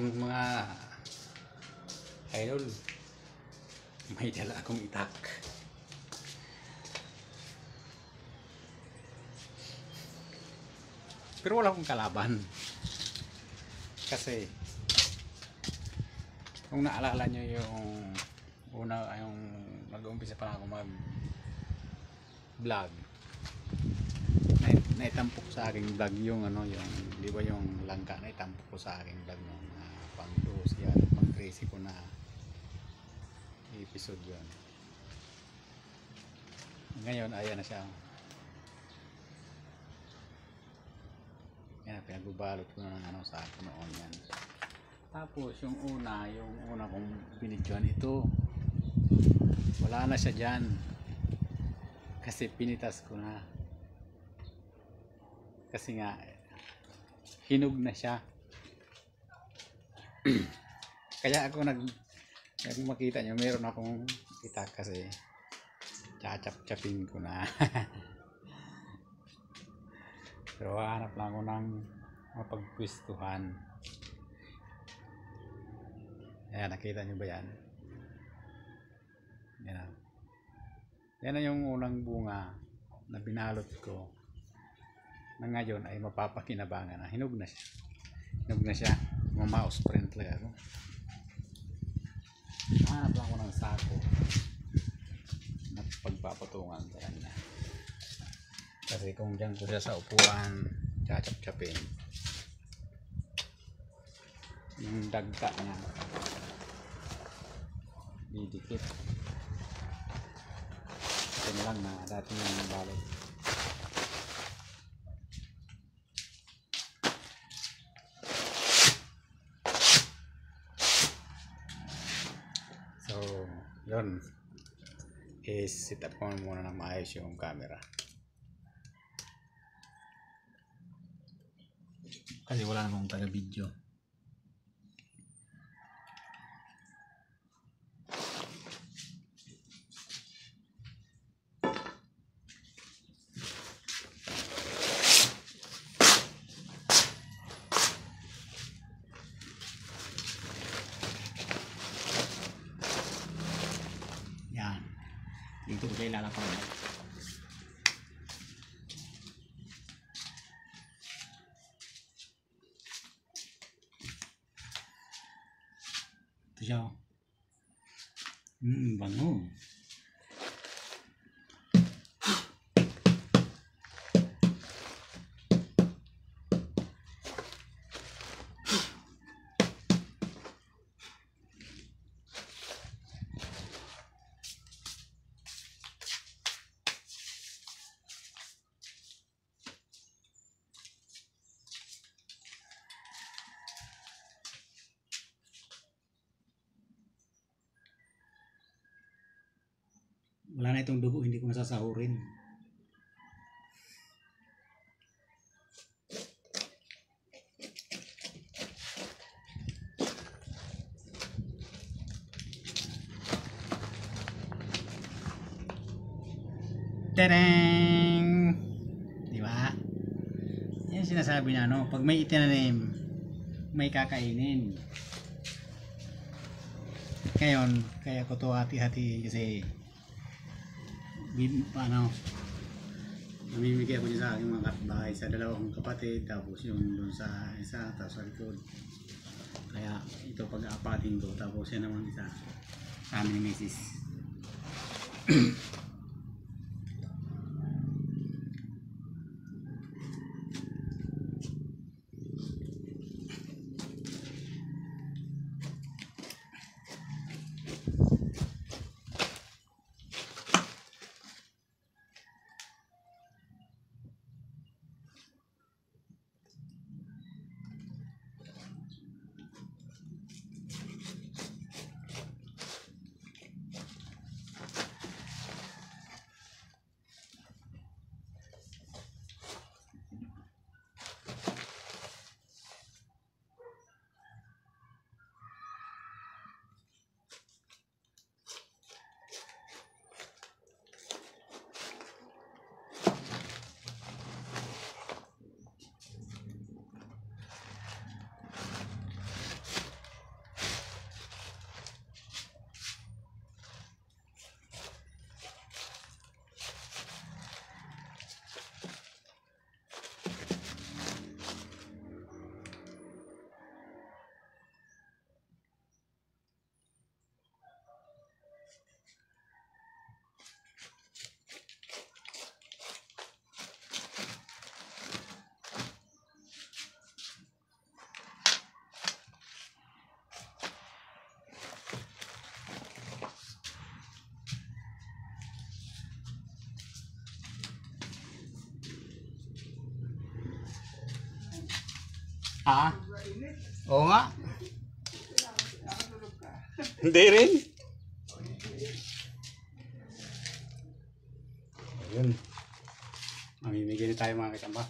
Ngayon mga idol, may dala akong itak. Pero wala akong kalaban. Kasi kung naalala nyo yung yung nag-uumpisa pa ako mag vlog, naitampok sa aking vlog yung yung di ba yung langka, naitampok ko sa aking vlog nung pang 12 yan, pang 13 ko na episode yun. Ngayon ayan na siya, yan, pinagbabalot ko na ng sa ako noon yan. Tapos yung una kong binidyoan, ito wala na siya dyan kasi pinitas ko na, kasi nga hinog na siya. Kaya ako kung makita nyo meron akong itak kasi chachap-chapin ko na. Pero hanap lang ako ng mapagpwistuhan. Ayan, nakita nyo ba yan? Yan. Yan na yung unang bunga na binalot ko, na ngayon ay mapapakinabangan na. Hinog na siya. Hinog na siya. Mamaos print talaga ako. Hanap lang ako ng sako na pagpapatungan sa kanya. Kasi kung dyan ko siya sa upuan, chachap-chapin, yung dagta niya didikit. Ito lang na dati yung balot. So yun, is set up ko muna ng maayos yung camera kasi wala namang taga video. Yan, dito ko kayo lalapan. Ito siya. Bango. Wala na itong dugo, hindi ko nasasahurin. Tereng! Di ba? Yan sinasabi na pag may itinanim, may kakainin. Ngayon, kaya ko to hati-hati kasi namimigay ako niya sa aking mga kapitbahay, sa dalawang kapatid, tapos yung doon sa isa, tapos sa likod. Kaya ito pag-aapatin ko, tapos yan naman isa sa amin ni Mrs. Ha? Oo nga. Hindi rin. Ayun. Mamimigay na tayo mga kasama.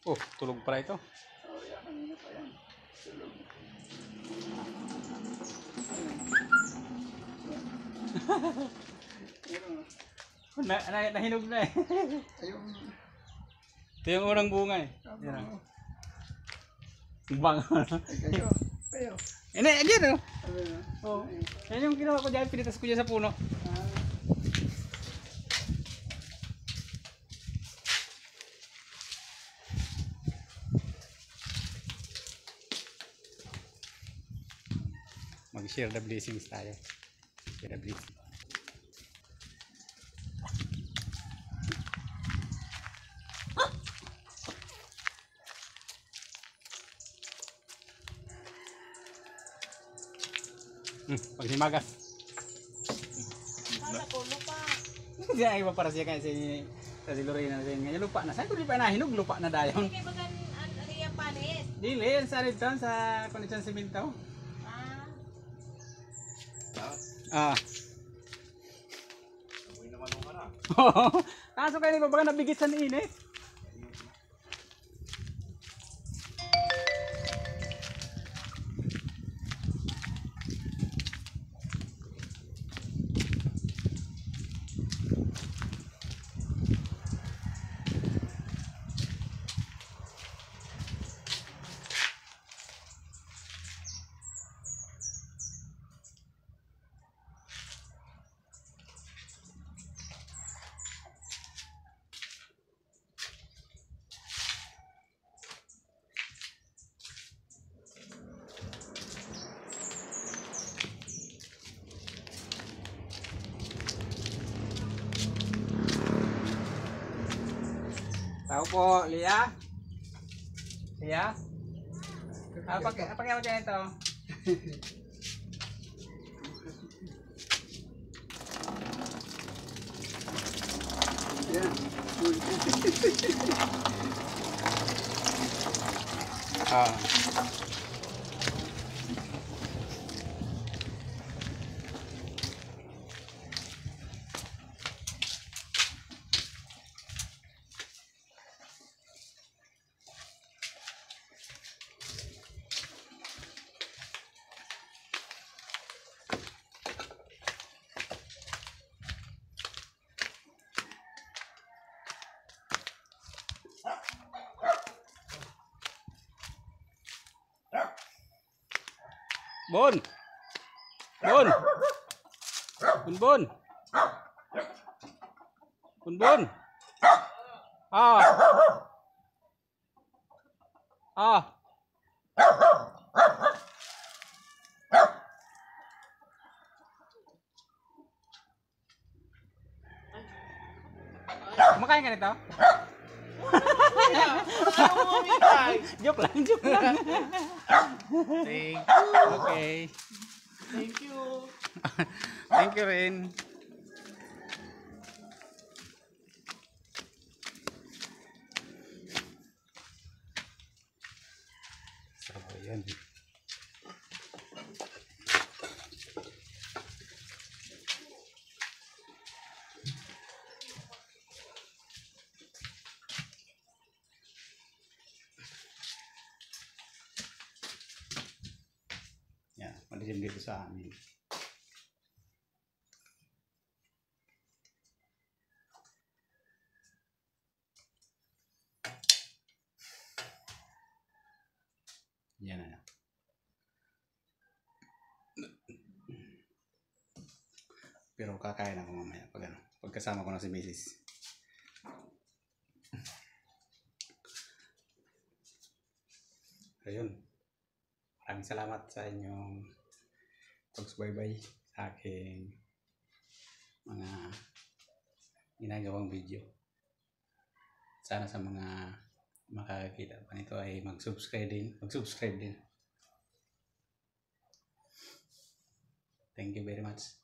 Oh, tulog pala ito. Nahinog na eh. Ito yung unang bunga eh. Yan. Bang. Kayo. Ini, ayan oh. Oh. Yan yung ginawa ko dyan, pinitas ko dyan sa puno. Mag-share the blessings tayo. Share the blessings. Pag himagas. Kala ko, lupa. Siya ay para siya kasi sa si Lorena sa inyo. Lupa na. Saan ko di pa nahinog? Lupa na dayon. Kaya bagan, ariya panis. Dili, sa red town sa Connection Cemento. Ah. Ah. Kaso kayo ni baga nabigit sa init. Tao po, Lia. Lia. Pakai macam itu. Ah. Bon. Bon. Bon bon. Bon bon. Ah. Ah. Kumakain ka nito? Joke lang, joke lang. Okay. Thank you. Thank you rin. So, yan. Yan, madilim dito sa amin. Yan na. Pero kakain ako mamaya pag ano, pagkasama ko na si Mrs. Ayun. Maraming salamat sa inyong pagsubaybay sa aking mga ginagawang video. Sana sa mga makakakita pa nito ay mag-subscribe din. Thank you very much.